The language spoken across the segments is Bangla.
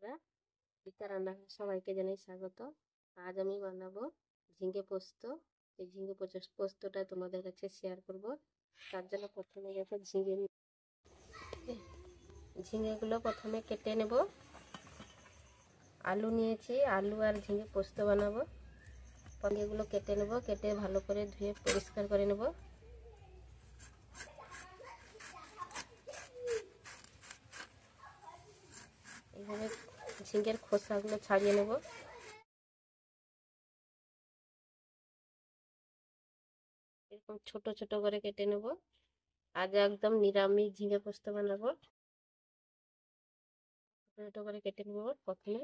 বন্ধুরা, পিতা রান্নাঘরে সবাইকে জানাই স্বাগত। আজ আমি বানাবো ঝিঙে পোস্ত। এই ঝিঙে পোস্তটা তোমাদের কাছে শেয়ার করব। তার জন্য প্রথমে দেখো ঝিঙেগুলো প্রথমে কেটে নেব। আলু নিয়েছি, আলু আর ঝিঙে পোস্ত বানাবো। ঝিঙেগুলো কেটে নেব, কেটে ভালো করে ধুয়ে পরিষ্কার করে নেব। এইভাবে ঝিঙের খোসাগুলো ছাড়িয়ে নেব। এরকম ছোট ছোট করে কেটে নেব। আজ একদম নিরামিষ ঝিঙে পোস্ত বানাবো। ছোট করে কেটে নেব প্রথমে।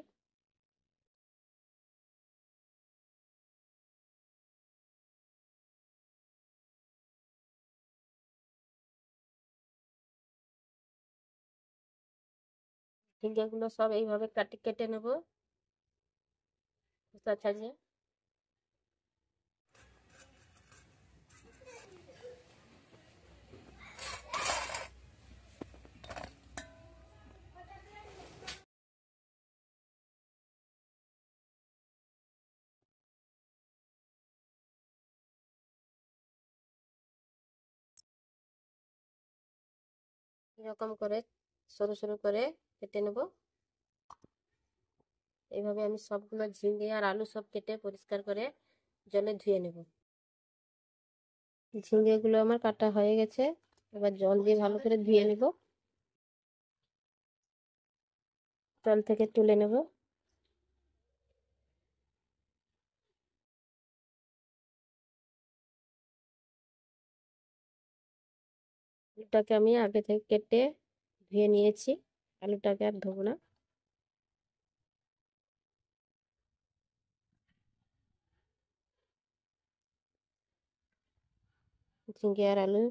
ঝিঙ্গেগুলো সব এইভাবে কেটে নেব খোসা ছাড়িয়ে। এরকম করে সরু সরু করে কেটে নেব। এইভাবে আমি সবগুলো ঝিঙ্গে আর আলু সব কেটে পরিষ্কার করে জলে ধুয়ে নেব। ঝিঙ্গেগুলো আমার কাটা হয়ে গেছে, এবার জল দিয়ে ভালো করে ধুয়ে নেব। জল থেকে তুলে নেব। আলুটাকে আমি আগে থেকে কেটে ধুয়ে নিয়েছি, আলুটাকে আর ধোবো না। ঝিঙ্গে আর আলু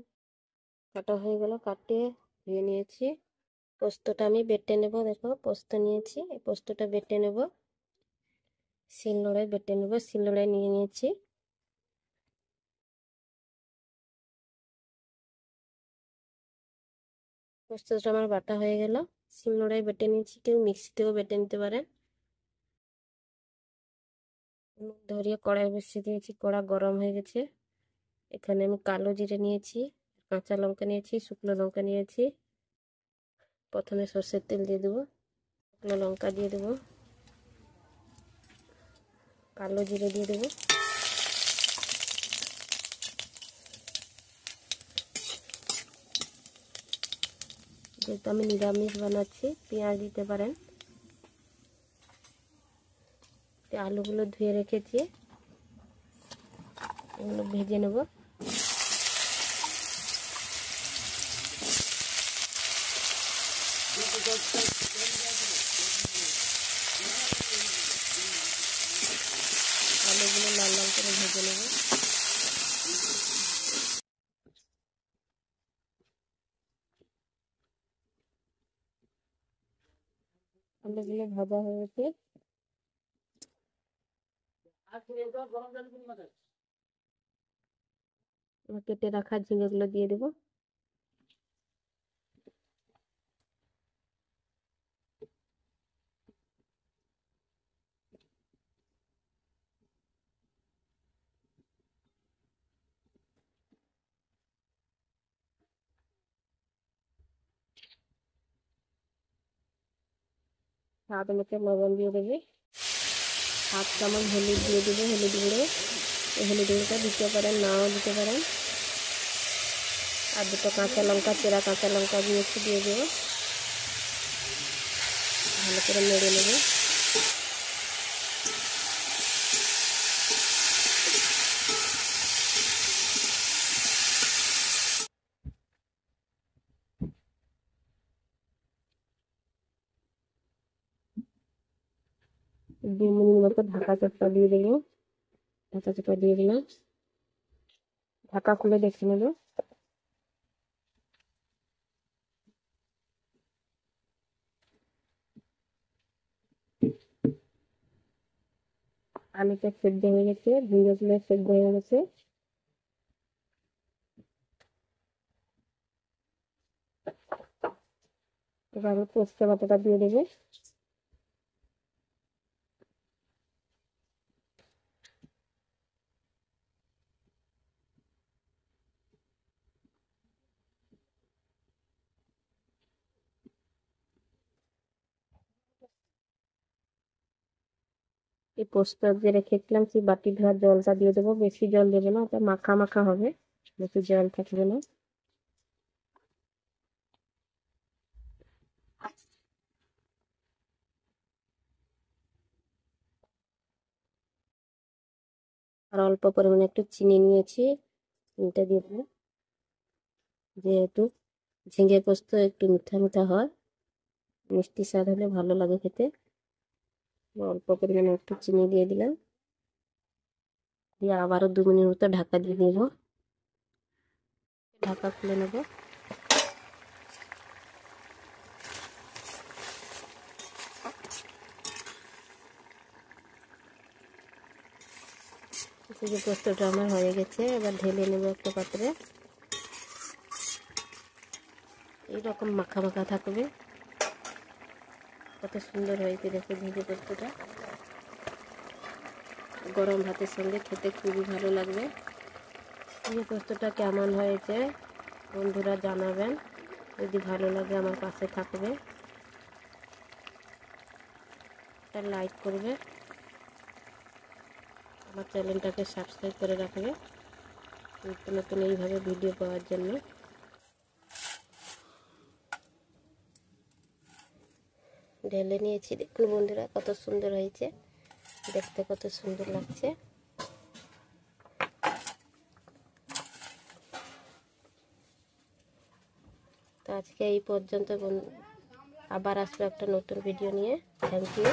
কাটা হয়ে গেল, কাটে ধুয়ে নিয়েছি। পোস্তটা আমি বেটে নেব। দেখো পোস্ত নিয়েছি, এই পোস্তটা বেটে নেব। শিলনোড়ায় বেটে নেব, শিলনোড়ায় নিয়ে নিয়েছি। পোস্তটা আমার বাটা হয়ে গেল, শিলনোড়ায় বেটে নিয়েছি। কেউ মিক্সিতেও বেটে নিতে পারেন। ধরিয়ে কড়াই বসিয়ে দিয়েছি, কড়া গরম হয়ে গেছে। এখানে আমি কালো জিরে নিয়েছি, কাঁচা লঙ্কা নিয়েছি, শুকনো লঙ্কা নিয়েছি। প্রথমে সর্ষের তেল দিয়ে দেবো, শুকনো লঙ্কা দিয়ে দেবো, কালো জিরে দিয়ে দেবো। যেহেতু আমি নিরামিষ বানাচ্ছি, পেঁয়াজ দিতে পারেন। আলুগুলো ধুয়ে রেখেছি, এগুলো ভেজে নেব। আলুগুলো লাল লাল করে ভেজে নেব। আলুগুলো ভাজা হয়ে গেছে, কেটে রাখা ঝিঙেগুলো দিয়ে দেবো। স্বাদ মতো লবণ দিয়ে দেবে। 1 চামচ হলুদ দিয়ে দেবো, হলুদ গুঁড়ো। এই হলুদ গুঁড়োটা দিতে পারেন, নাও দিতে পারেন। আর দুটো কাঁচা লঙ্কা, চেরা কাঁচা লঙ্কা দিয়েছি, দিয়ে দেবো। ভালো করে নেড়ে নেব। দু মিনিট মতো ঢাকা চাপা দিয়ে দেবো। ঢাকা চাপা দিয়ে দিলাম, ঢাকা খুলে দেখে নেব। আলুটা সেদ্ধ হয়ে গেছে, ঝিঙ্গেগুলো সেদ্ধ হয়ে গেছে। এবার পোস্ত বাটাটা দিয়ে দেবে। এই পোস্ত যে রেখেছিলাম সেই বাটি ধোয়ার জলটা দিয়ে দেবো, বেশি জল দেবো না, ওটা মাখা মাখা হবে, বেশি জল থাকবে না। আর অল্প পরিমাণে একটু চিনি নিয়েছি, চিনিটা দিয়ে দেবো। যেহেতু ঝিঙে পোস্ত একটু মিঠা মিঠা হয়, মিষ্টি স্বাদ হলে ভালো লাগে খেতে, অল্প পরিমাণে একটু চিনি দিয়ে দিলাম। দিয়ে আবারও 2 মিনিট মতো ঢাকা দিয়ে দেব। ঢাকা খুলে নেব। ঝিঙে পোস্তটা আমার হয়ে গেছে, এবার ঢেলে নেব একটা পাত্রে। এইরকম মাখা মাখা থাকবে, কত সুন্দর হয়েছে দেখো ঝিঙে পোস্তটা। গরম ভাতের সঙ্গে খেতে খুবই ভালো লাগবে। ঝিঙে পোস্তটা কেমন হয়েছে বন্ধুরা জানাবেন, যদি ভালো লাগে আমার পাশে থাকবে, একটা লাইক করবে, আমার চ্যানেলটাকে সাবস্ক্রাইব করে রাখবে নতুন নতুন এইভাবে ভিডিও পাওয়ার জন্য। ঢেলে নিয়েছি, দেখুন বন্ধুরা কত সুন্দর হয়েছে, দেখতে কত সুন্দর লাগছে। তো আজকে এই পর্যন্ত, আবার আসবো একটা নতুন ভিডিও নিয়ে। Thank you.